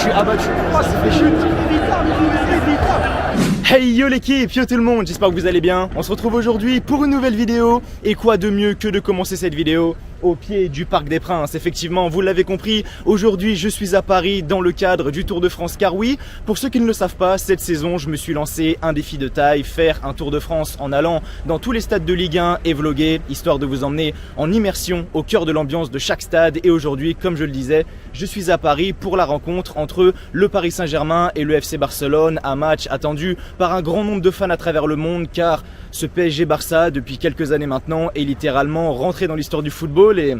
suis abattu. Oh, c'est fait chute. Hey yo l'équipe, yo tout le monde, j'espère que vous allez bien. On se retrouve aujourd'hui pour une nouvelle vidéo. Et quoi de mieux que de commencer cette vidéo au pied du Parc des Princes. Effectivement, vous l'avez compris, aujourd'hui je suis à Paris dans le cadre du Tour de France. Car oui, pour ceux qui ne le savent pas, cette saison je me suis lancé un défi de taille, faire un Tour de France en allant dans tous les stades de Ligue 1 et vlogger, histoire de vous emmener en immersion au cœur de l'ambiance de chaque stade. Et aujourd'hui, comme je le disais, je suis à Paris pour la rencontre entre le Paris Saint-Germain et le FC Barcelone. Un match attendu par un grand nombre de fans à travers le monde, car ce PSG-Barça, depuis quelques années maintenant, est littéralement rentré dans l'histoire du football. Et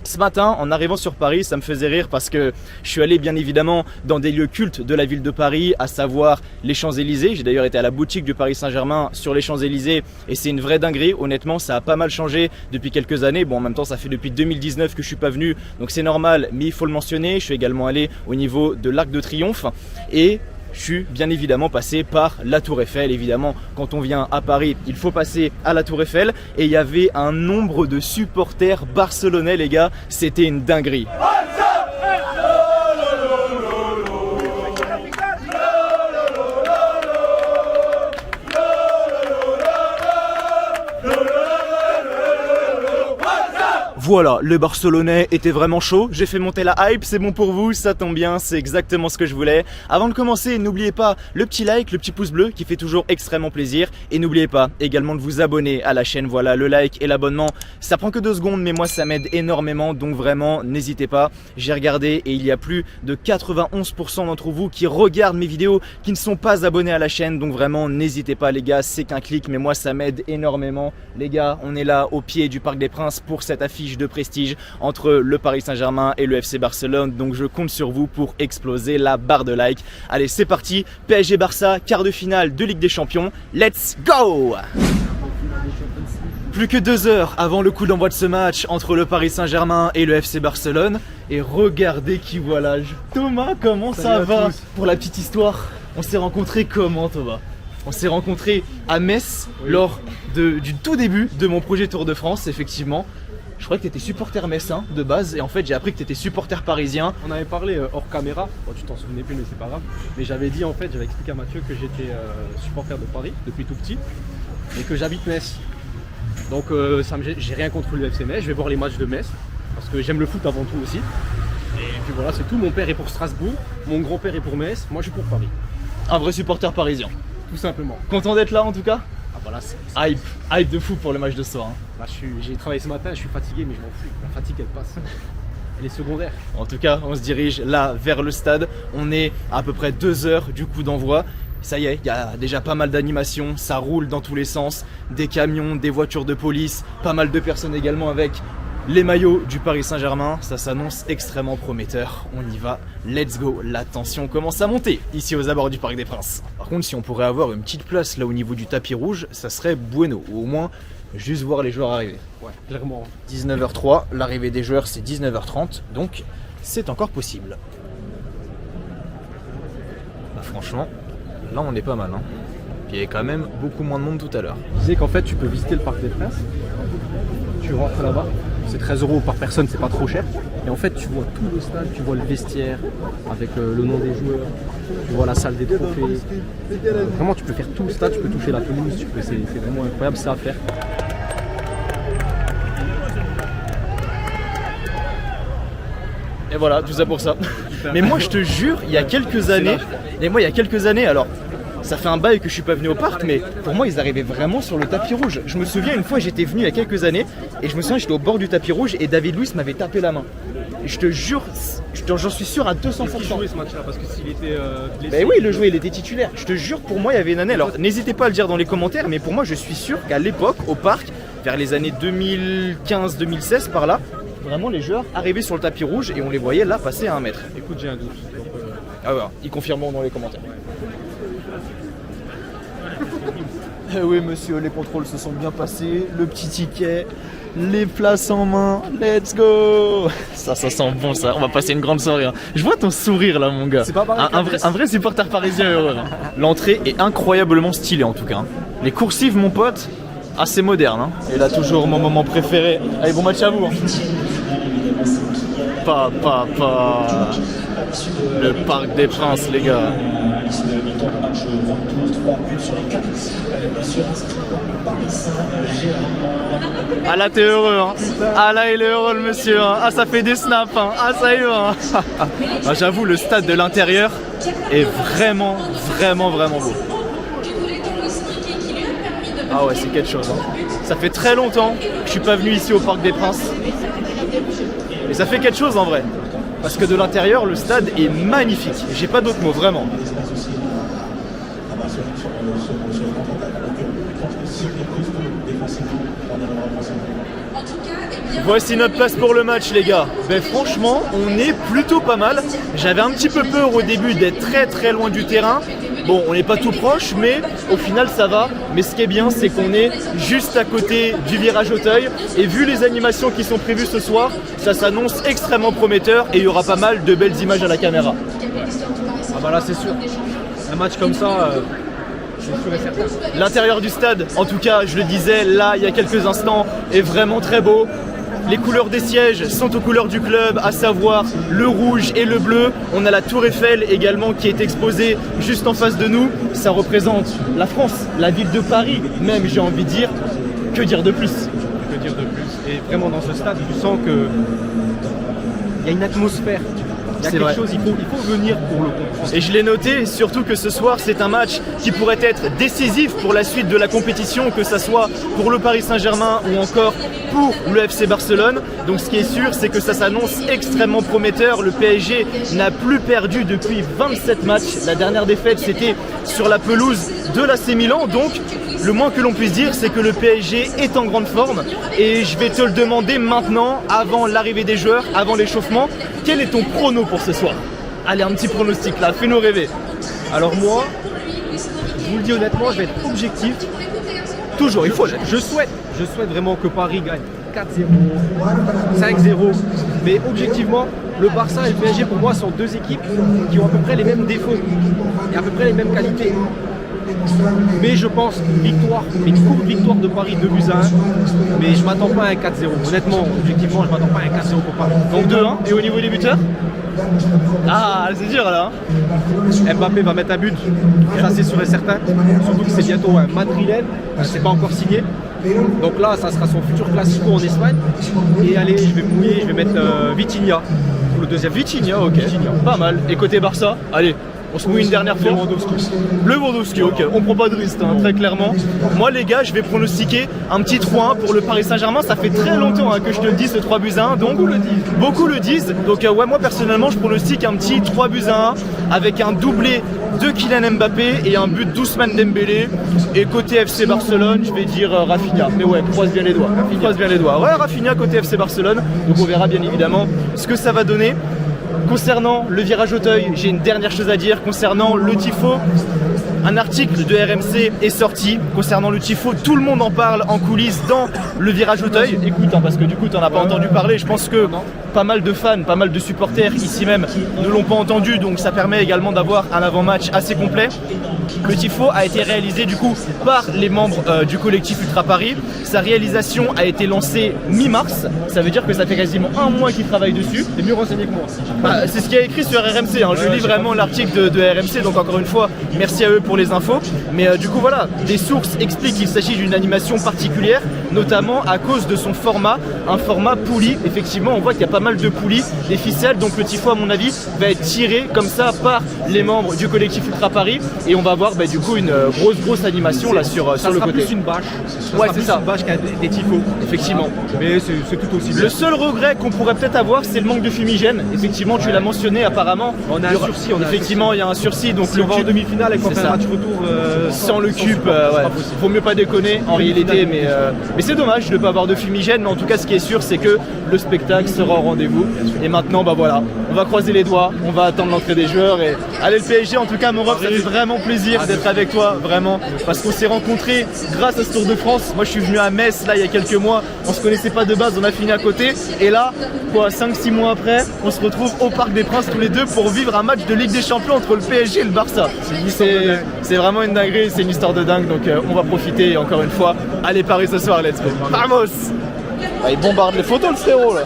ce matin, en arrivant sur Paris, ça me faisait rire parce que je suis allé bien évidemment dans des lieux cultes de la ville de Paris, à savoir les Champs-Élysées. J'ai d'ailleurs été à la boutique du Paris Saint-Germain sur les Champs-Élysées et c'est une vraie dinguerie. Honnêtement, ça a pas mal changé depuis quelques années. Bon, en même temps, ça fait depuis 2019 que je suis pas venu, donc c'est normal, mais il faut le mentionner. Je suis également allé au niveau de l'Arc de Triomphe et je suis bien évidemment passé par la Tour Eiffel. Évidemment, quand on vient à Paris, il faut passer à la Tour Eiffel. Et il y avait un nombre de supporters barcelonais, les gars. C'était une dinguerie. Voilà, le Barcelonais était vraiment chaud, j'ai fait monter la hype, c'est bon pour vous, ça tombe bien, c'est exactement ce que je voulais. Avant de commencer, n'oubliez pas le petit like, le petit pouce bleu qui fait toujours extrêmement plaisir. Et n'oubliez pas également de vous abonner à la chaîne, voilà, le like et l'abonnement, ça prend que 2 secondes mais moi ça m'aide énormément, donc vraiment n'hésitez pas. J'ai regardé et il y a plus de 91% d'entre vous qui regardent mes vidéos qui ne sont pas abonnés à la chaîne, donc vraiment n'hésitez pas les gars, c'est qu'un clic mais moi ça m'aide énormément. Les gars, on est là au pied du Parc des Princes pour cette affiche de prestige entre le Paris Saint-Germain et le FC Barcelone, donc je compte sur vous pour exploser la barre de like. Allez, c'est parti, PSG Barça, quart de finale de Ligue des Champions, let's go! Plus que 2 heures avant le coup d'envoi de ce match entre le Paris Saint-Germain et le FC Barcelone, et regardez qui voilà. Thomas, comment ça va? Pour la petite histoire, on s'est rencontrés comment, Thomas? On s'est rencontrés à Metz, oui, lors du tout début de mon projet Tour de France, effectivement. Je croyais que tu étais supporter messin de base et en fait j'ai appris que tu étais supporter parisien. On avait parlé hors caméra, bon, tu t'en souvenais plus mais c'est pas grave. Mais j'avais dit en fait, j'avais expliqué à Mathieu que j'étais supporter de Paris depuis tout petit et que j'habite Metz. Donc j'ai rien contre le FC Metz, je vais voir les matchs de Metz parce que j'aime le foot avant tout aussi. Et puis voilà, c'est tout, mon père est pour Strasbourg, mon grand-père est pour Metz, moi je suis pour Paris. Un vrai supporter parisien. Tout simplement. Content d'être là en tout cas? Ah voilà, hype de fou pour le match de ce soir. Hein. Bah, j'ai travaillé ce matin, je suis fatigué mais je m'en fous, la fatigue elle passe. Elle est secondaire. En tout cas, on se dirige là vers le stade. On est à peu près 2 heures du coup d'envoi. Ça y est, il y a déjà pas mal d'animations, ça roule dans tous les sens. Des camions, des voitures de police, pas mal de personnes également avec les maillots du Paris Saint-Germain. Ça s'annonce extrêmement prometteur. On y va, let's go. La tension commence à monter ici aux abords du Parc des Princes. Par contre, si on pourrait avoir une petite place là au niveau du tapis rouge, ça serait bueno. Ou au moins, juste voir les joueurs arriver. Ouais, clairement. 19h03, l'arrivée des joueurs c'est 19h30, donc c'est encore possible. Bah, franchement, là on est pas mal. Hein. Puis il y avait quand même beaucoup moins de monde tout à l'heure. Je disais qu'en fait tu peux visiter le Parc des Princes. Tu rentres là-bas, c'est 13 € par personne, c'est pas trop cher. Et en fait tu vois tout le stade, tu vois le vestiaire avec le nom des joueurs, tu vois la salle des trophées. Vraiment tu peux faire tout le stade, tu peux toucher la pelouse, c'est vraiment incroyable, c'est à faire. Et voilà, tout ça pour ça. Mais moi je te jure, il y a quelques années, alors ça fait un bail que je suis pas venu au parc, mais pour moi ils arrivaient vraiment sur le tapis rouge. Je me souviens une fois j'étais venu il y a quelques années et je me souviens j'étais au bord du tapis rouge et David Luiz m'avait tapé la main. Et je te jure, j'en suis sûr à 200%. Il jouait ce match-là parce que s'il était blessé. Ben oui, il le jouait, il était titulaire. Je te jure, pour moi il y avait une année. Alors n'hésitez pas à le dire dans les commentaires, mais pour moi je suis sûr qu'à l'époque au parc, vers les années 2015-2016 par là, vraiment les joueurs arrivaient sur le tapis rouge et on les voyait là passer à 1 mètre. Écoute, j'ai un doute. Donc, Ah ouais, ils confirmeront dans les commentaires. Oui monsieur, les contrôles se sont bien passés, le petit ticket, les places en main, let's go. Ça sent bon ça, on va passer une grande soirée. Hein. Je vois ton sourire là mon gars. C'est pas pareil, un vrai supporter parisien heureux. Hein. L'entrée est incroyablement stylée en tout cas. Hein. Les coursives mon pote, assez moderne. Hein. Et là toujours mon moment préféré. Allez, bon match à vous. Hein. Le Parc des Princes, les gars. Ah là t'es heureux hein. Ah là il est heureux le monsieur hein. Ah ça fait des snaps hein. Ah ça y va hein. Ah, j'avoue le stade de l'intérieur est vraiment beau. Ah ouais c'est quelque chose hein. Ça fait très longtemps que je suis pas venu ici au Parc des Princes. Et ça fait quelque chose en vrai. Parce que de l'intérieur le stade est magnifique. J'ai pas d'autres mots vraiment. Voici notre place pour le match les gars. Ben franchement on est plutôt pas mal. J'avais un petit peu peur au début d'être très loin du terrain. Bon on n'est pas tout proche mais au final ça va. Mais ce qui est bien c'est qu'on est juste à côté du virage Auteuil. Et vu les animations qui sont prévues ce soir, ça s'annonce extrêmement prometteur et il y aura pas mal de belles images à la caméra. Ah bah là c'est sûr. Un match comme ça... L'intérieur du stade, en tout cas, je le disais là il y a quelques instants, est vraiment très beau. Les couleurs des sièges sont aux couleurs du club, à savoir le rouge et le bleu. On a la Tour Eiffel également qui est exposée juste en face de nous. Ça représente la France, la ville de Paris, même j'ai envie de dire. Que dire de plus? Que dire de plus? Et vraiment dans ce stade, tu sens que il y a une atmosphère. Il y a quelque chose, il faut venir pour le comprendre. Et je l'ai noté, surtout que ce soir, c'est un match qui pourrait être décisif pour la suite de la compétition, que ce soit pour le Paris Saint-Germain ou encore pour le FC Barcelone. Donc ce qui est sûr, c'est que ça s'annonce extrêmement prometteur. Le PSG n'a plus perdu depuis 27 matchs. La dernière défaite, c'était sur la pelouse de l'AC Milan. Donc le moins que l'on puisse dire, c'est que le PSG est en grande forme. Et je vais te le demander maintenant, avant l'arrivée des joueurs, avant l'échauffement, quel est ton prono pour ce soir? Allez, un petit pronostic là, fais-nous rêver. Alors moi, je vous le dis honnêtement, je vais être objectif. Toujours, il faut l'être. Je souhaite vraiment que Paris gagne 4-0, 5-0. Mais objectivement, le Barça et le PSG pour moi sont deux équipes qui ont à peu près les mêmes défauts et à peu près les mêmes qualités. Mais je pense une courte victoire de Paris 2-1. Mais je m'attends pas à un 4-0. Honnêtement, objectivement, je m'attends pas à un 4-0 pour Paris. Donc 2-1. Et au niveau des buteurs? Ah, c'est dur là. Mbappé va mettre un but, ça c'est sûr et certain. Surtout que c'est bientôt un madrilène, c'est pas encore signé. Donc là, ça sera son futur classico en Espagne. Et allez, je vais mouiller, je vais mettre Vitinha pour le deuxième. Vitinha, ok. Pas mal. Et côté Barça, allez. On se mouille une dernière fois. Lewandowski, ok. On prend pas de risque, hein, très clairement. Moi, les gars, je vais pronostiquer un petit 3-1 pour le Paris Saint-Germain. Ça fait très longtemps hein, que je te le dis, ce 3-1. Donc, beaucoup le disent. Donc, ouais, moi, personnellement, je pronostique un petit 3-1 avec un doublé de Kylian Mbappé et un but d'Ousmane Dembélé. Et côté FC Barcelone, je vais dire Rafinha. Mais ouais, croise bien les doigts. Croise bien les doigts. Ouais, Rafinha côté FC Barcelone. Donc, on verra bien évidemment ce que ça va donner. Concernant le virage Auteuil, j'ai une dernière chose à dire concernant le tifo. Un article de RMC est sorti concernant le tifo, tout le monde en parle en coulisses dans le virage Auteuil. Écoute, hein, parce que du coup tu n'en as pas entendu parler, je pense que pas mal de fans, pas mal de supporters ici même ne l'ont pas entendu, donc ça permet également d'avoir un avant-match assez complet. Le tifo a été réalisé du coup par les membres du collectif Ultra Paris. Sa réalisation a été lancée mi-mars, ça veut dire que ça fait quasiment un mois qu'ils travaillent dessus. T'es mieux renseigné que moi. Bah, c'est ce qui est écrit sur RMC, hein. Je lis vraiment l'article de RMC, donc encore une fois, merci à eux pour les infos. Mais du coup voilà, des sources expliquent qu'il s'agit d'une animation particulière, notamment à cause de son format, un format poulie. Effectivement, on voit qu'il y a pas mal de poulies, des ficelles, donc le tifo à mon avis va être tiré comme ça par les membres du collectif Ultra Paris et on va voir du coup une grosse animation là sur le côté. Plus une bâche. Ouais, c'est ça. Une bâche qu'un des tifos. Effectivement. Mais c'est tout aussi bien. Le seul regret qu'on pourrait peut-être avoir, c'est le manque de fumigène. Effectivement, tu l'as mentionné apparemment. On a un sursis. Effectivement, il y a un sursis. Donc si on va en demi-finale et qu'on fait un match retour sans le cube, ouais. Faut mieux pas déconner en réalité, mais c'est dommage de ne pas avoir de fumigène. Mais en tout cas, ce qui est sûr, c'est que le spectacle sera au rendez-vous. Et maintenant, bah voilà, on va croiser les doigts, on va attendre l'entrée des joueurs et allez le PSG. En tout cas, mon ref, ça fait vraiment plaisir d'être avec toi, vraiment, parce qu'on s'est rencontrés grâce à ce Tour de France. Moi, je suis venu à Metz là il y a quelques mois. On se connaissait pas de base, on a fini à côté. Et là, quoi, 5-6 mois après, on se retrouve au Parc des Princes tous les deux pour vivre un match de Ligue des Champions entre le PSG et le Barça. C'est vraiment une dinguerie, c'est une histoire de dingue. Donc on va profiter. Et encore une fois, allez Paris ce soir, let's go. Vamos! Ah, il bombarde les photos le frérot là.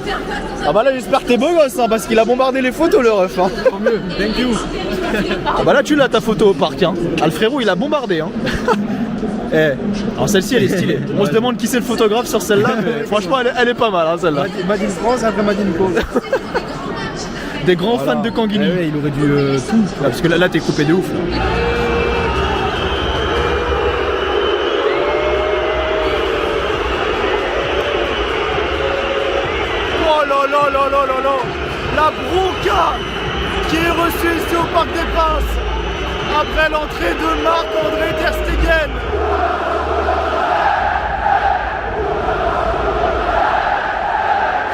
Ah bah là j'espère que t'es beau gosse hein, parce qu'il a bombardé les photos le ref hein. Tant mieux, thank you. Ah bah là tu l'as ta photo au parc hein. Ah le frérot il a bombardé hein. Eh, alors celle-ci elle est stylée. On se demande qui c'est le photographe sur celle-là mais franchement elle est pas mal hein, celle-là. Made in France après Made in Cause. Des grands fans de Kanguini. Eh ouais, il aurait dû tout. Ah, parce que là t'es coupé de ouf là. La bronca qui est reçue ici au Parc des Princes après l'entrée de Marc-André Ter Stegen.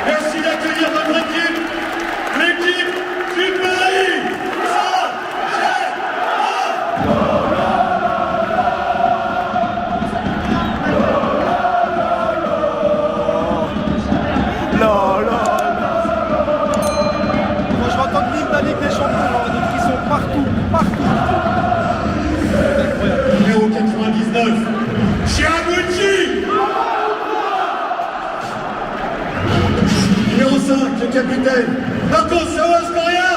Merci d'accueillir notre équipe, l'équipe du Paris numéro 99, Chiabucci. Numéro 5, le capitaine, Marcos Sawas-Correa.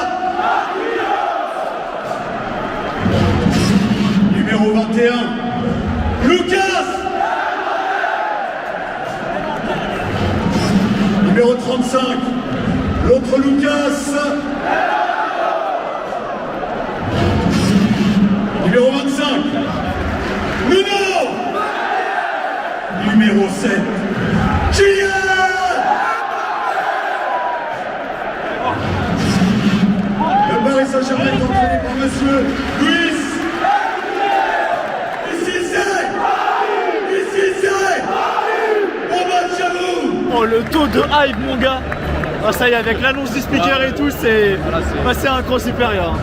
Numéro 21, Lucas. Numéro 35, l'autre Lucas. Numéro 25, Nuno. Numéro 7, Kylian. Le Paris Saint-Germain est entraîné par monsieur Luis. Ici c'est bon match à vous. Oh le taux de hype mon gars. Ah ça y est avec l'annonce du speaker et tout c'est passé à un cran supérieur.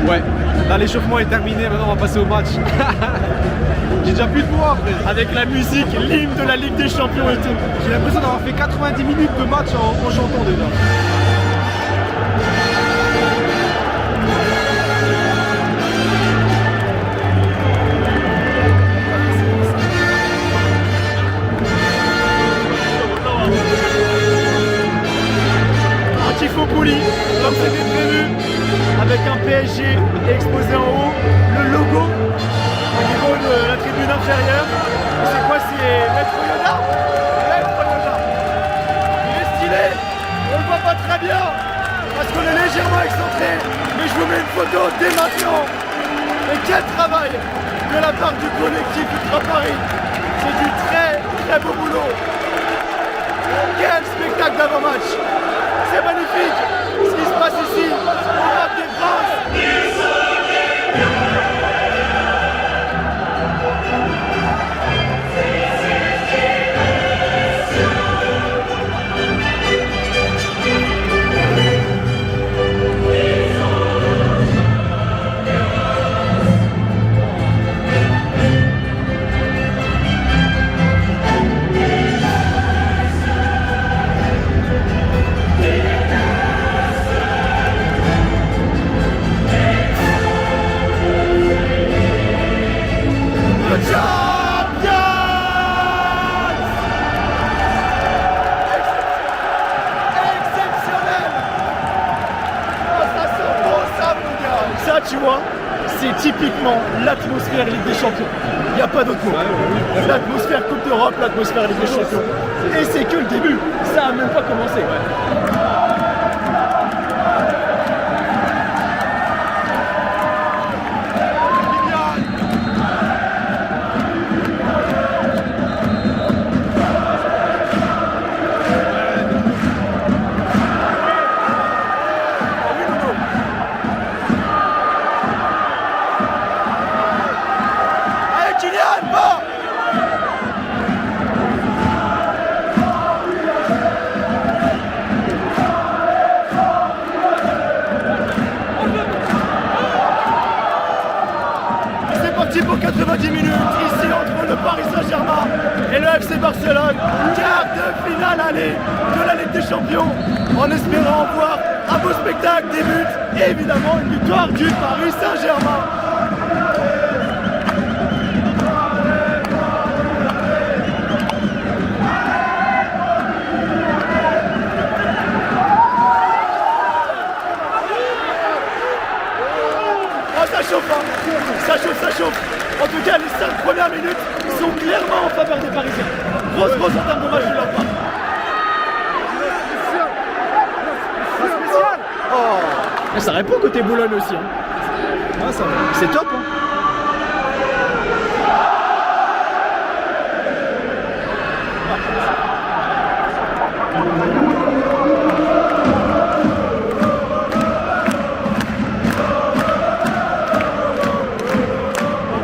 Ouais, là l'échauffement est terminé, maintenant on va passer au match. J'ai déjà plus de mots après. Avec la musique, l'hymne de la Ligue des Champions et tout. J'ai l'impression d'avoir fait 90 minutes de match en chantant déjà. Tifo-Pouli, comme c'était prévu, avec un PSG exposé en haut, le logo au niveau de la tribune inférieure. C'est quoi? C'est Maître Yoda? Maître Yoda. Il est stylé, on le voit pas très bien parce qu'on est légèrement excentré, mais je vous mets une photo dès maintenant. Et quel travail de la part du collectif Ultra Paris. C'est du très beau boulot. Quel spectacle d'avant-match. C'est magnifique ce qui se passe ici au Parc des Princes. Tu vois, c'est typiquement l'atmosphère Ligue des Champions. Il n'y a pas d'autre mot. L'atmosphère Coupe d'Europe, l'atmosphère Ligue des Champions. Et c'est que le début, ça n'a même pas commencé. Pour 90 minutes ici entre le Paris Saint-Germain et le FC Barcelone, quart de finale aller de la Ligue des Champions, en espérant voir un beau spectacle, des buts et évidemment une victoire du Paris Saint-Germain. faveur des Parisiens. Grosse entame de match de leur part. Oh. Et ça répond côté Boulogne aussi. Hein. Ah, c'est top. Hein.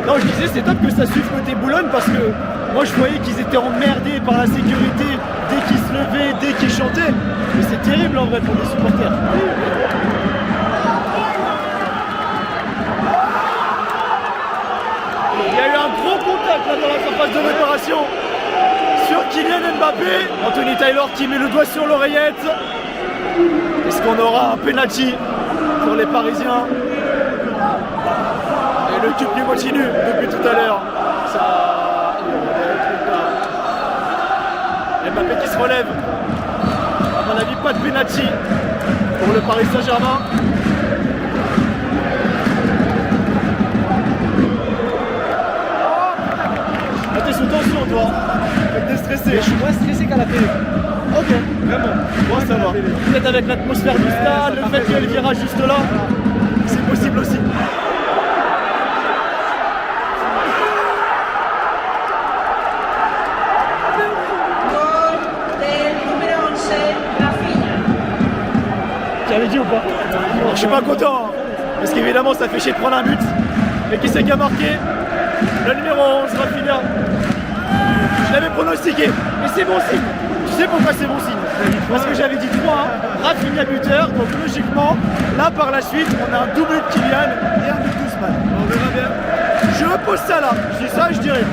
Non, je disais c'est top que ça suive côté Boulogne parce que moi je voyais qu'ils étaient emmerdés par la sécurité dès qu'ils se levaient, dès qu'ils chantaient. Mais c'est terrible en vrai pour les supporters. Il y a eu un gros contact là dans la surface de réparation sur Kylian Mbappé. Anthony Taylor qui met le doigt sur l'oreillette. Est-ce qu'on aura un penalty pour les Parisiens? Et le tube qui continue depuis tout à l'heure. Mbappé qui se relève. À mon avis, pas de penalty pour le Paris Saint-Germain. T'es sous tension toi. T'es stressé. Mais je suis moins stressé qu'à la télé. Ok, vraiment. Bon, ça va. Peut-être avec l'atmosphère du stade, le fait qu'il y ait le virage juste là, c'est possible aussi. Tu avais dit ou pas? Alors, je suis pas content, hein, parce qu'évidemment ça fait chier de prendre un but. Mais qui c'est qui a marqué? Le numéro 11, Rafinha. Je l'avais pronostiqué, mais c'est bon signe. Tu sais pourquoi c'est bon signe? Parce que j'avais dit 3, Rafinha buteur, donc logiquement, là par la suite, on a un double de Kylian et un but d'Ousmane. On verra bien. Je pose ça là, je dis ça et je dirais.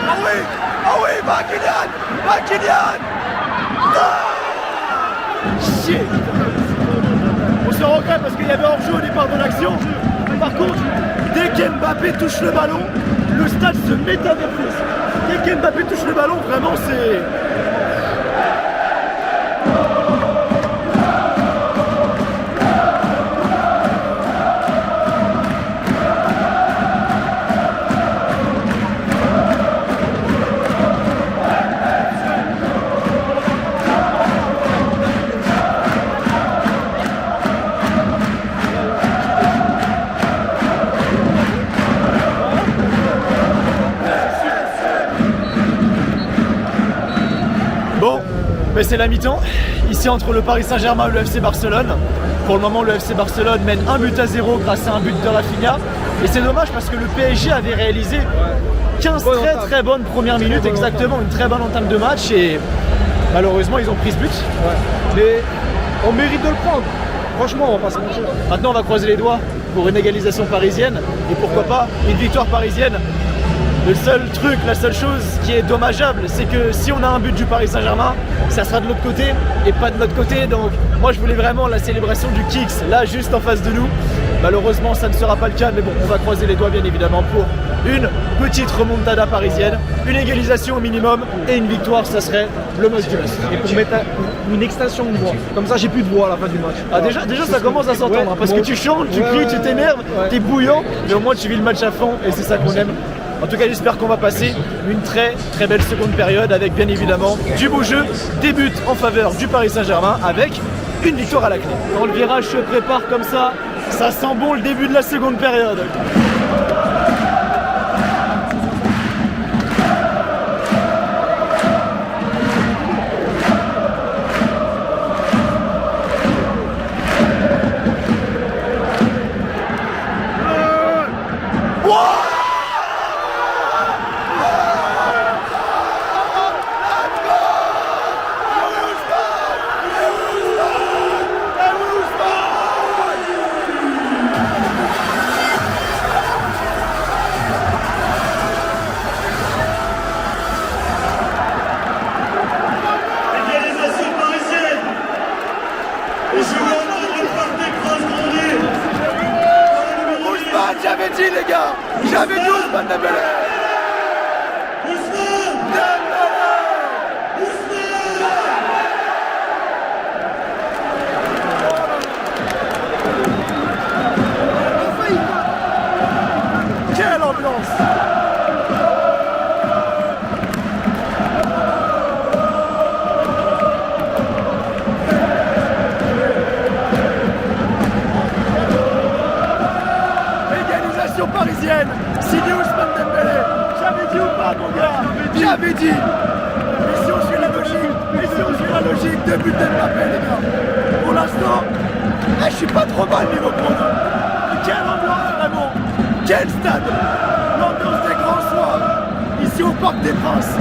Ah oui, va Kylian! Va Kylian! Chier! On se regrette parce qu'il y avait hors-jeu au départ de l'action. Par contre, dès qu'Mbappé touche le ballon, le stade se métamorphose. Dès qu'Mbappé touche le ballon, vraiment c'est... Bon, ben c'est la mi-temps, ici entre le Paris Saint-Germain et le FC Barcelone. Pour le moment, le FC Barcelone mène 1-0 grâce à un but de Rafinha. Et c'est dommage parce que le PSG avait réalisé 15 très bonnes premières minutes, exactement, une très bonne entame de match. Et malheureusement, ils ont pris ce but. Ouais. Mais on mérite de le prendre. Franchement, on va pas se mentir. Maintenant, on va croiser les doigts pour une égalisation parisienne. Et pourquoi pas une victoire parisienne. Le seul truc, la seule chose qui est dommageable, c'est que si on a un but du Paris Saint-Germain, ça sera de l'autre côté et pas de notre côté. Donc moi je voulais vraiment la célébration du Kicks, là juste en face de nous. Malheureusement ça ne sera pas le cas, mais bon, on va croiser les doigts bien évidemment pour une petite remontada parisienne, une égalisation au minimum et une victoire, ça serait le must du must. Et pour mettre une extension de voix. Comme ça, j'ai plus de voix à la fin du match. Ah déjà ça commence à s'entendre, hein, parce que tu chantes, tu cries, tu t'énerves, t'es bouillant, mais au moins tu vis le match à fond et c'est ça qu'on aime. En tout cas, j'espère qu'on va passer une très belle seconde période avec bien évidemment du beau jeu, des buts en faveur du Paris Saint-Germain avec une victoire à la clé. Quand le virage se prépare comme ça sent bon le début de la seconde période. J'avais dit les gars, j'avais dit Ousmane Dembélé. Quelle ambiance! ça mon gars. J'avais dit. Et si on suit la logique, 2 buts de Mbappé les gars. Pour l'instant, je suis pas trop mal niveau prono. Quelle ambiance vraiment. Quel stade. L'ambiance des grands soirs. Ici au Parc des Princes.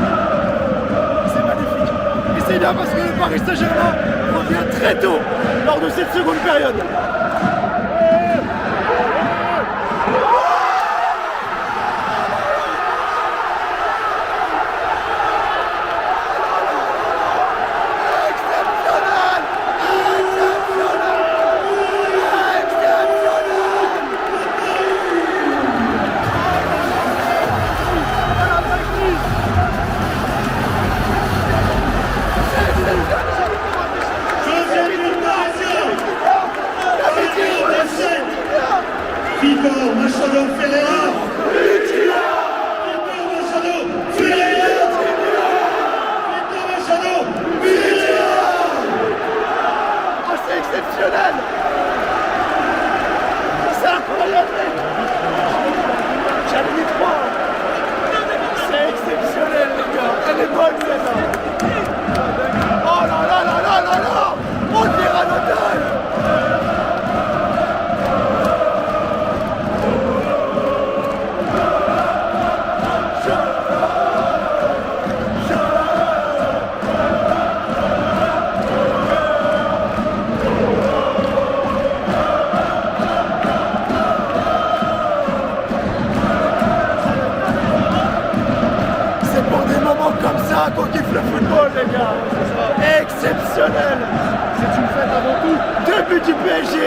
C'est magnifique. Et c'est bien parce que le Paris Saint-Germain revient très tôt lors de cette seconde période. Victor Machado Ferreira. Victor Machado Ferreira. Victor Machado Ferreira. Oh, c'est exceptionnel. C'est incroyable. J'avais mis 3. C'est exceptionnel les gars. Elle est bonne celle-là. Oh là là là là là là. On dirait l'automne. Qu'on kiffe le football les gars. Exceptionnel. C'est une fête avant tout. 2 buts du PSG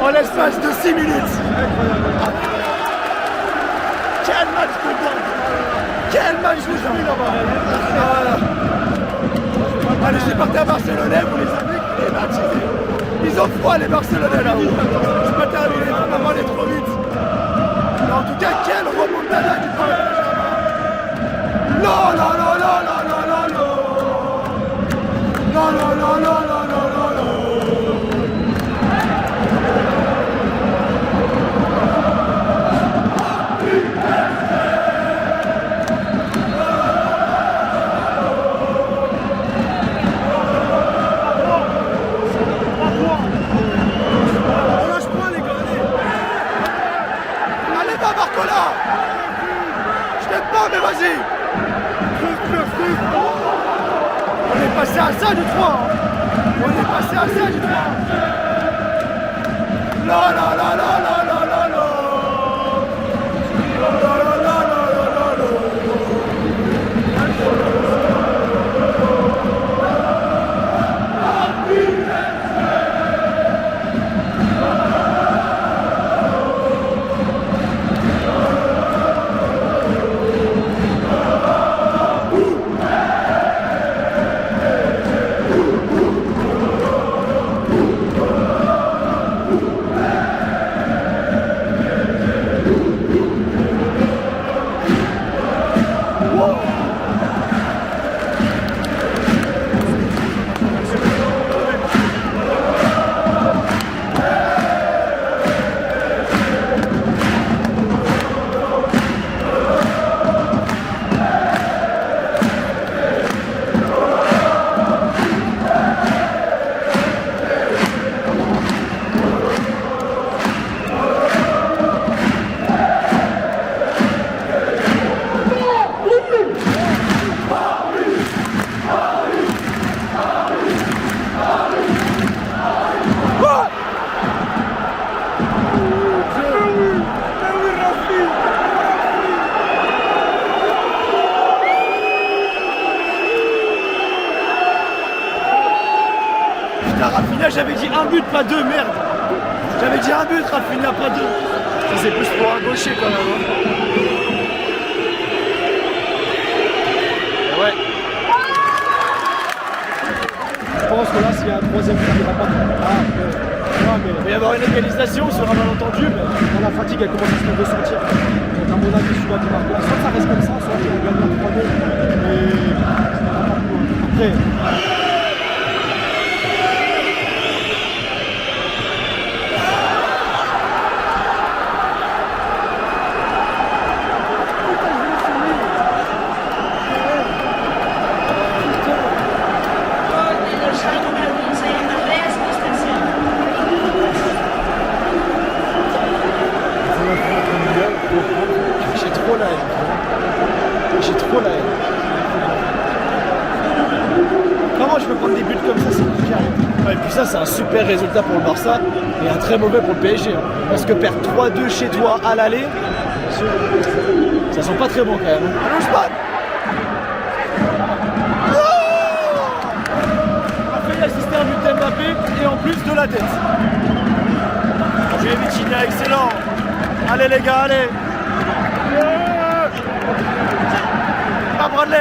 en l'espace de 6 minutes. Quel match de dingue. Quel match de dingue là-bas. Allez, j'ai parti à Barcelonais, vous les avez, les matchs, ils ont froid les Barcelonais là-haut. C'est pas terminé, on va aller trop vite. Mais en tout cas, quelle remontada du Paris Saint-Germain. Non, non, non, non, non, non, non, non. Non, non, non, non, non, non, non, non. Allez, va Barcola. Je t'aime pas, mais vas-y. On est passé à ça du 3. On est passé à ça du 3. La la la la la la la la. La la la la la la la. Rafinha, j'avais dit un but, pas 2, merde. J'avais dit un but, Rafinha, pas 2. Ça c'est plus pour un gaucher quand même. Hein. Ouais. Je pense que là, s'il y a un troisième but, il n'y aura pas de... Il va y avoir une égalisation sur un malentendu. Mais... Quand la fatigue, elle commence à se ressentir. Donc à mon avis, celui-là qui marque. Soit ça reste comme ça, soit on gagne en 3-2. Mais après... J'ai trop la haine. Comment je peux prendre des buts comme ça, c'est compliqué. Et puis ça, c'est un super résultat pour le Barça et un très mauvais pour le PSG. Hein. Parce que perdre 3-2 chez toi à l'aller, ça sent pas très bon quand même. Allô, Span! On a failli assister à un but d'Mbappé et en plus de la tête. J'ai Vitinha, excellent. Allez les gars, allez. Ah, Bradley.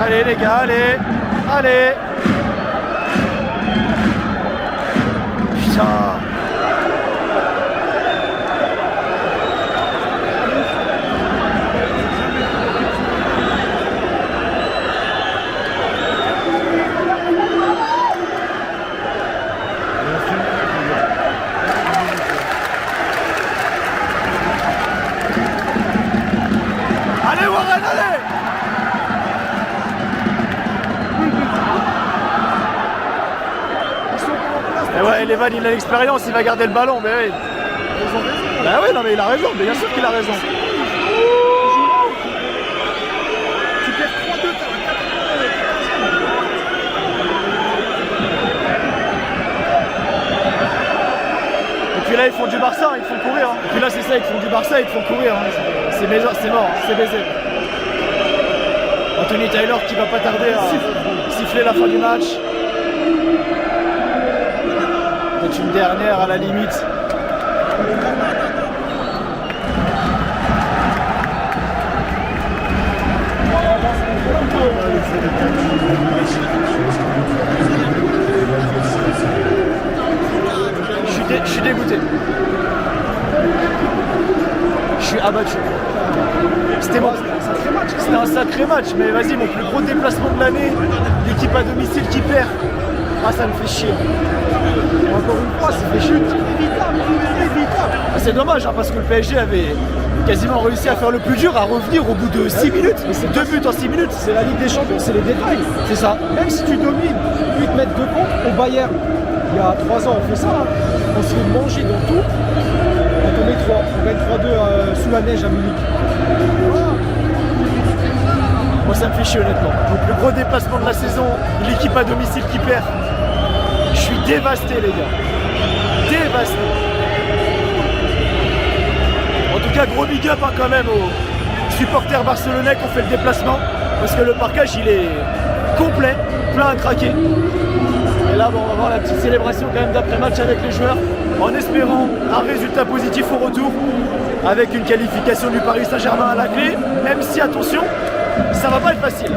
Allez les gars, allez. Allez. Putain. Allez Warren, allez. Et ouais, Levan il a l'expérience, il va garder le ballon, mais oui. Bah ouais, non mais il a raison, mais bien sûr qu'il a raison. Tu perds 3-2, Et puis là ils font du Barça, ils font courir. Hein. Et puis là c'est ça, ils font du Barça, ils te font courir. Hein. C'est mort, c'est baisé. Anthony Taylor qui va pas tarder à siffler la fin du match. C'est une dernière à la limite. Je suis dégoûté. Je suis abattu. C'était bon. C'était un sacré match, mais vas-y, mon plus gros déplacement de l'année, l'équipe à domicile qui perd. Ah, ça me fait chier. Et encore une fois, c'est des chutes. Ah, c'est dommage, hein, parce que le PSG avait quasiment réussi à faire le plus dur, à revenir au bout de 6 minutes. Mais c'est 2 buts en 6 minutes. c'est la Ligue des Champions, c'est les détails. C'est ça. Même si tu domines, 8 mètres de compte, au Bayern, il y a 3 ans, on fait ça. Hein. On se fait manger dans tout. On gagne 3-2 sous la neige à Munich. Moi, ça me fait chier, honnêtement. Le plus gros déplacement de la saison, l'équipe à domicile qui perd. Je suis dévasté, les gars. Dévasté. En tout cas, gros big up hein, quand même aux supporters barcelonais qui ont fait le déplacement. Parce que le parquage, il est complet, plein à craquer. Et là, bon, on va voir la petite célébration quand même d'après-match avec les joueurs. En espérant un résultat positif au retour. Avec une qualification du Paris Saint-Germain à la clé. Même si, attention, ça va pas être facile.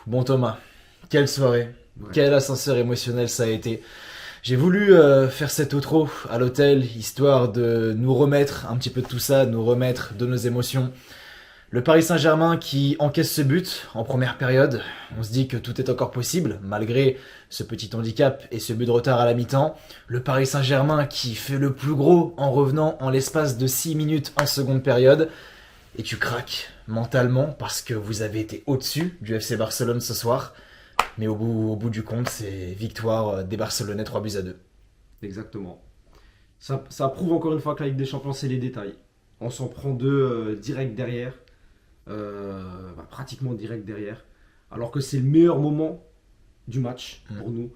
Bon Thomas, quelle soirée, quel ascenseur émotionnel ça a été. J'ai voulu faire cette outro à l'hôtel, histoire de nous remettre un petit peu de tout ça, nous remettre de nos émotions. Le Paris Saint-Germain qui encaisse ce but en première période, on se dit que tout est encore possible, malgré ce petit handicap et ce but de retard à la mi-temps. Le Paris Saint-Germain qui fait le plus gros en revenant en l'espace de 6 minutes en seconde période. Et tu craques mentalement parce que vous avez été au-dessus du FC Barcelone ce soir. Mais au bout du compte, c'est victoire des Barcelonais 3-2. Exactement. Ça prouve encore une fois que la Ligue des Champions, c'est les détails. On s'en prend deux direct derrière. Pratiquement direct derrière. Alors que c'est le meilleur moment du match pour nous.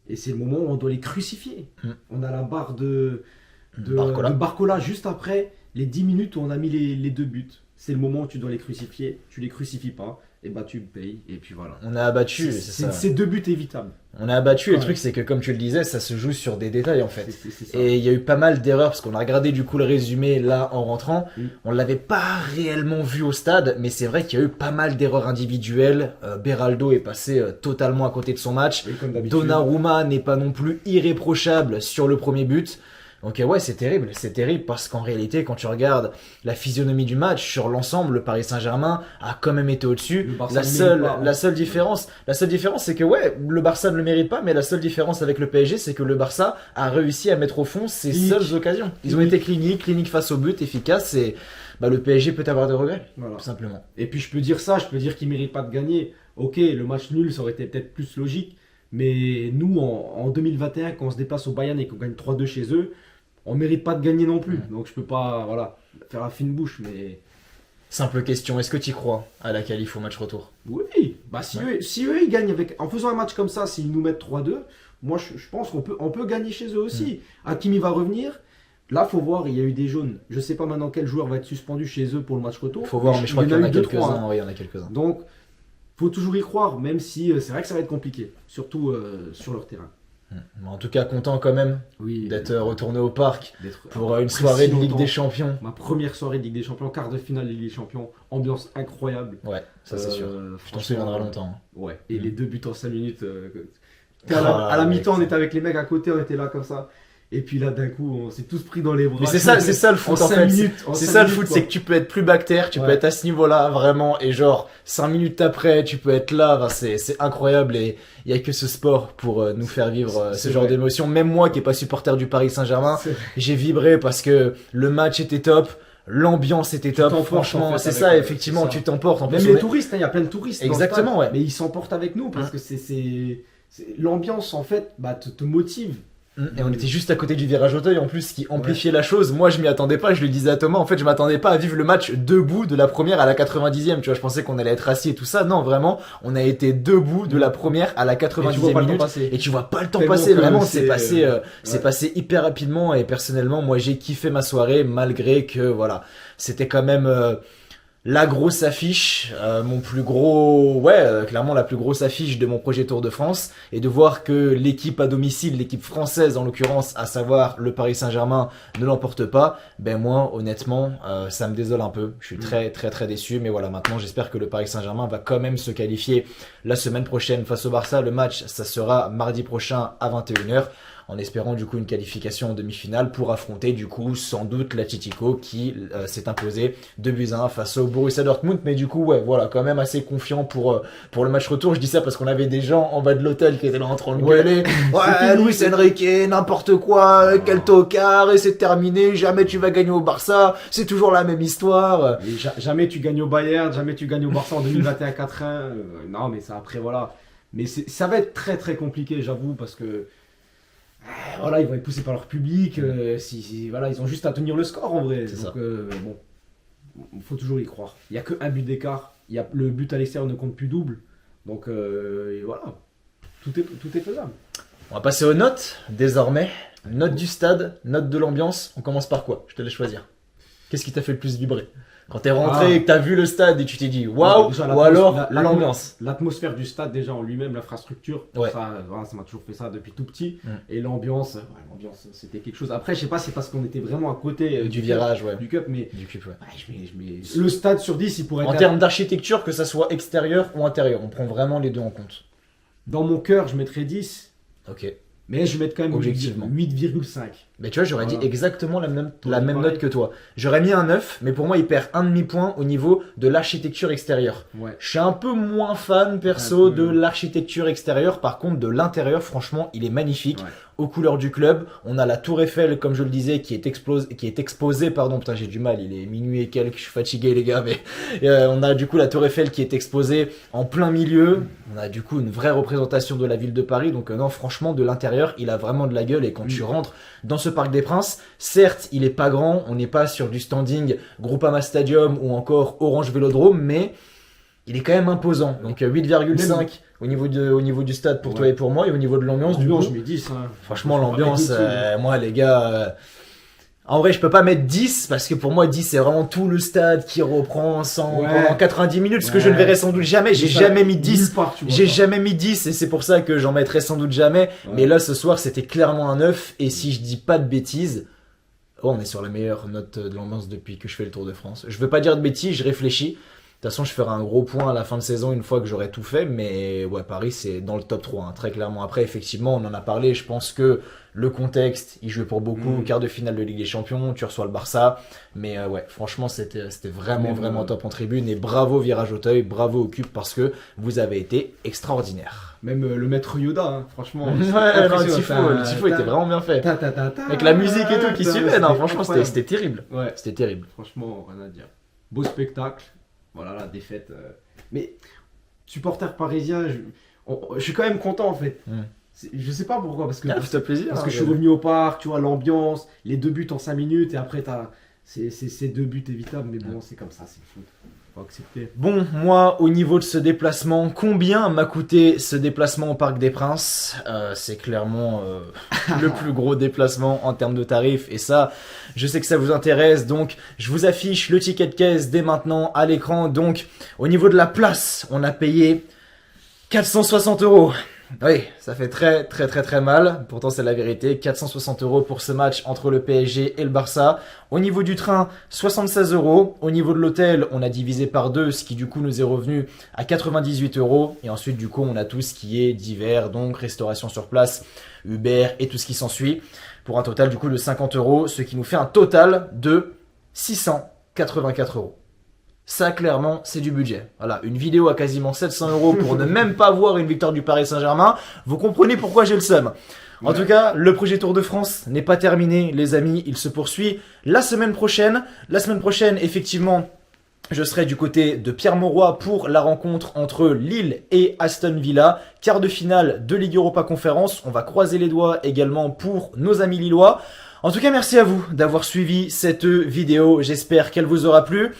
Et c'est le moment où on doit les crucifier. On a la barre de Barcola juste après les 10 minutes où on a mis les 2 buts. C'est le moment où tu dois les crucifier. Tu les crucifies pas. et bah tu payes, et puis voilà. On a abattu, c'est ça. C'est 2 buts évitables. On a abattu, et le Ouais. truc c'est que comme tu le disais, ça se joue sur des détails en fait. C'est ça. Et il y a eu pas mal d'erreurs parce qu'on a regardé du coup le résumé là en rentrant. Mm. On l'avait pas réellement vu au stade, mais c'est vrai qu'il y a eu pas mal d'erreurs individuelles. Beraldo est passé totalement à côté de son match. Et comme d'habitude. Donnarumma n'est pas non plus irréprochable sur le premier but. Donc ouais, c'est terrible parce qu'en réalité, quand tu regardes la physionomie du match sur l'ensemble, le Paris Saint-Germain a quand même été au-dessus. Le Barça La ne seule, mérite pas, hein. la seule différence, c'est que ouais, le Barça ne le mérite pas, mais la seule différence avec le PSG, c'est que le Barça a réussi à mettre au fond ses Clinique. seules occasions. Ils ont été cliniques face au but, efficaces, et bah, le PSG peut avoir des regrets, Voilà. tout simplement. Et puis je peux dire ça, je peux dire qu'il ne mérite pas de gagner. Ok, le match nul, ça aurait été peut-être plus logique. Mais nous, en 2021, quand on se déplace au Bayern et qu'on gagne 3-2 chez eux, on ne mérite pas de gagner non plus. Donc je peux pas faire la fine bouche. Mais Simple question, est-ce que tu crois à la qualif au match retour? oui, bah, si eux ils gagnent en faisant un match comme ça, s'ils nous mettent 3-2, moi je pense qu'on peut gagner chez eux aussi. Hakimi va revenir. Là, faut voir, il y a eu des jaunes. Je sais pas maintenant quel joueur va être suspendu chez eux pour le match retour. Faut voir, mais je crois qu'il y en a deux, trois, quelques-uns. hein. Oui, il y en a quelques-uns. Donc, faut toujours y croire, même si c'est vrai que ça va être compliqué, surtout sur leur terrain. Mais en tout cas, content quand même Oui, d'être retourné au parc d'être pour une après soirée si de Ligue longtemps. des Champions. Ma première soirée de Ligue des Champions, quart de finale de Ligue des Champions, ambiance incroyable. Ouais, ça c'est sûr. Je t'en franchement, souviendrai longtemps. Ouais, et les 2 buts en 5 minutes. Ah, à la mec, mi-temps, on était avec les mecs à côté, on était là comme ça. Et puis là, d'un coup, on s'est tous pris dans les bras. Mais c'est ça le foot en fait. C'est ça le foot, c'est que tu peux être plus bactère, tu peux être à ce niveau-là vraiment, et genre 5 minutes après, tu peux être là. Enfin, c'est incroyable, et il y a que ce sport pour nous faire vivre ce C'est genre vrai. d'émotion. Même moi qui est pas supporter du Paris Saint-Germain, j'ai vibré parce que le match était top. L'ambiance était top, t'emportes, franchement, en fait, c'est avec, ça, effectivement, c'est ça. tu t'emportes. En Même plus, les on est- touristes, il y a plein de touristes. dans le Exactement, stade, ouais. Mais ils s'emportent avec nous parce que l'ambiance, en fait, te motive. Et on était juste à côté du virage Auteuil en plus, ce qui amplifiait la chose. Moi, je m'y attendais pas, je le disais à Thomas, en fait, je m'attendais pas à vivre le match debout de la première à la 90e, tu vois, je pensais qu'on allait être assis et tout ça. Non, vraiment, on a été debout de la première à la Et tu vois 90e pas le temps minute. passer. Et tu vois pas le temps Tellement passer, que vraiment, c'est, c'est ouais. passé hyper rapidement, et personnellement, moi, j'ai kiffé ma soirée, malgré que, voilà, c'était quand même, la grosse affiche, mon plus gros, clairement la plus grosse affiche de mon projet Tour de France, et de voir que l'équipe à domicile, l'équipe française en l'occurrence, à savoir le Paris Saint-Germain, ne l'emporte pas, ben moi honnêtement ça me désole un peu, je suis très très très déçu, mais voilà, maintenant j'espère que le Paris Saint-Germain va quand même se qualifier la semaine prochaine face au Barça. Le match ça sera mardi prochain à 21h, en espérant du coup une qualification en demi-finale pour affronter du coup sans doute l'Atlético qui s'est imposé 2-1 face au Borussia Dortmund. Mais du coup ouais, voilà, quand même assez confiant pour le match retour. Je dis ça parce qu'on avait des gens en bas de l'hôtel qui étaient là en train de gueuler, ouais, Luis Enrique, n'importe quoi, quel tocard, et c'est terminé, jamais tu vas gagner au Barça, c'est toujours la même histoire. Et jamais tu gagnes au Bayern, jamais tu gagnes au Barça en 2021 4-1. Non, mais ça après, voilà. Mais ça va être très très compliqué, j'avoue, parce que voilà, ils vont être poussés par leur public. Voilà, ils ont juste à tenir le score en vrai. C'est Donc, bon, il faut toujours y croire. Il n'y a que un but d'écart. Le but à l'extérieur ne compte plus double. Donc et voilà, tout est faisable. On va passer aux notes désormais. Note du stade, note de l'ambiance. On commence par quoi? Je te laisse choisir. Qu'est-ce qui t'a fait le plus vibrer quand t'es rentré et que t'as vu le stade et tu t'es dit waouh, Déjà, ou alors l'ambiance? L'atmosphère du stade déjà en lui-même, l'infrastructure, Ouais. ça m'a toujours fait ça depuis tout petit. Mm. Et l'ambiance, c'était quelque chose. Après, je sais pas, c'est parce qu'on était vraiment à côté Du virage, ouais. du cup, mais Du cube, ouais. le stade sur 10, il pourrait En être termes d'architecture, que ça soit extérieur ou intérieur, on prend vraiment les deux en compte. dans mon cœur, je mettrais 10, Ok. mais je vais mettre quand même Objectivement. 8,5. Mais tu vois, j'aurais Voilà. dit exactement la même Pareil. note que toi. J'aurais mis un 9, mais pour moi, il perd un demi-point au niveau de l'architecture extérieure. Ouais. Je suis un peu moins fan, perso, Un peu. de l'architecture extérieure. Par contre, de l'intérieur, franchement, il est magnifique. Ouais. Aux couleurs du club, on a la tour Eiffel, comme je le disais, qui est exposée, pardon, putain, j'ai du mal, il est minuit et quelques, je suis fatigué, les gars, mais on a du coup la tour Eiffel qui est exposée en plein milieu. On a du coup une vraie représentation de la ville de Paris. Donc non, franchement, de l'intérieur, il a vraiment de la gueule. Et quand tu rentres dans ce Parc des Princes, certes, il est pas grand, on n'est pas sur du standing Groupama Stadium ou encore Orange Vélodrome, mais il est quand même imposant. Donc 8,5 au niveau du stade pour toi et pour moi, et au niveau de l'ambiance, du coup, Je mets 10. Hein. franchement, l'ambiance, moi les gars, En vrai, je peux pas mettre 10 parce que pour moi 10 c'est vraiment tout le stade qui reprend Ouais. pendant 90 minutes, ce que je Ouais. ne verrai sans doute jamais. J'ai Ça, jamais mis 10. nulle part, tu vois J'ai ça. jamais mis 10 et c'est pour ça que j'en mettrai sans doute jamais. Ouais. Mais là ce soir c'était clairement un 9 et si je dis pas de bêtises, oh, on est sur la meilleure note de l'ambiance depuis que je fais le Tour de France. Je veux pas dire de bêtises, je réfléchis. De toute façon, je ferai un gros point à la fin de saison une fois que j'aurai tout fait. Mais ouais, Paris, c'est dans le top 3, hein, très clairement. Après, effectivement, on en a parlé. Je pense que le contexte, il jouait pour beaucoup. Quart de finale de Ligue des Champions, tu reçois le Barça. Mais ouais, franchement, c'était vraiment, Même, vraiment top en tribune. Et bravo Virage Auteuil, bravo au Cube parce que vous avez été extraordinaire. Même le maître Yoda, hein, franchement. Ouais, c'est non, impressionnant. le tifo était vraiment bien fait. Ta, ta, ta, ta, Avec la musique et tout qui ta, suivait, non, c'était franchement, incroyable. c'était terrible. Ouais, C'était terrible. franchement, rien à dire. Beau spectacle. Voilà, la défaite. Mais, supporter parisien, je suis quand même content en fait. Mm. Je sais pas pourquoi, parce que, Ah, ça fait plaisir. parce hein, que je suis revenu au parc, tu vois, l'ambiance, les 2 buts en 5 minutes, et après, t'as ces 2 buts évitables, mais bon, c'est comme ça, c'est le foot. Faut accepter. Bon, moi, au niveau de ce déplacement, combien m'a coûté ce déplacement au Parc des Princes? C'est clairement le plus gros déplacement en termes de tarifs. Et ça, je sais que ça vous intéresse. Donc, je vous affiche le ticket de caisse dès maintenant à l'écran. Donc, au niveau de la place, on a payé 460 €. Oui, ça fait très mal. Pourtant, c'est la vérité. 460 € pour ce match entre le PSG et le Barça. Au niveau du train, 76 €. Au niveau de l'hôtel, on a divisé par 2, ce qui du coup nous est revenu à 98 €. Et ensuite, du coup, on a tout ce qui est divers, donc restauration sur place, Uber et tout ce qui s'ensuit. Pour un total du coup de 50 €, ce qui nous fait un total de 684 €. Ça, clairement, c'est du budget. Voilà, une vidéo à quasiment 700 € pour ne même pas voir une victoire du Paris Saint-Germain. Vous comprenez pourquoi j'ai le seum. En tout cas, le projet Tour de France n'est pas terminé, les amis. Il se poursuit la semaine prochaine. La semaine prochaine, effectivement, je serai du côté de Pierre Mauroy pour la rencontre entre Lille et Aston Villa. Quart de finale de Ligue Europa Conférence. On va croiser les doigts également pour nos amis lillois. En tout cas, merci à vous d'avoir suivi cette vidéo. J'espère qu'elle vous aura plu.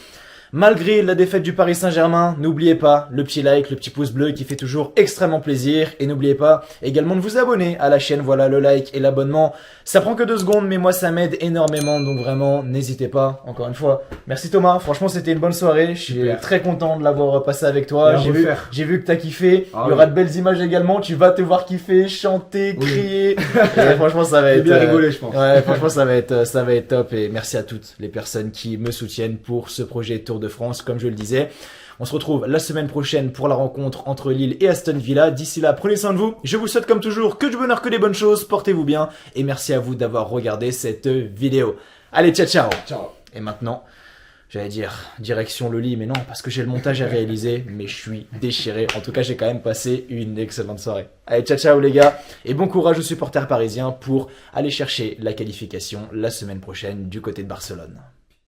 Malgré la défaite du Paris Saint-Germain, n'oubliez pas le petit like, le petit pouce bleu qui fait toujours extrêmement plaisir. Et n'oubliez pas également de vous abonner à la chaîne. Voilà, le like et l'abonnement. Ça prend que 2 secondes, mais moi ça m'aide énormément. Donc vraiment, n'hésitez pas. Encore une fois, merci Thomas. Franchement, c'était une bonne soirée. Je suis Super. très content de l'avoir passé avec toi. Et à J'ai vu, refaire. j'ai vu que t'as kiffé. Ah Il y aura oui. de belles images également. Tu vas te voir kiffer, chanter, Oui. crier. Et franchement, ça va J'ai être... bien rigolé, je pense. Ouais, franchement, ça va être top. Et merci à toutes les personnes qui me soutiennent pour ce projet Tour de France, comme je le disais. On se retrouve la semaine prochaine pour la rencontre entre Lille et Aston Villa. D'ici là, prenez soin de vous. Je vous souhaite comme toujours que du bonheur, que des bonnes choses. Portez-vous bien. Et merci à vous d'avoir regardé cette vidéo. Allez, ciao, ciao. Ciao. Et maintenant, j'allais dire direction le lit, mais non, parce que j'ai le montage à réaliser. Mais je suis déchiré. En tout cas, j'ai quand même passé une excellente soirée. Allez, ciao, ciao les gars. Et bon courage aux supporters parisiens pour aller chercher la qualification la semaine prochaine du côté de Barcelone.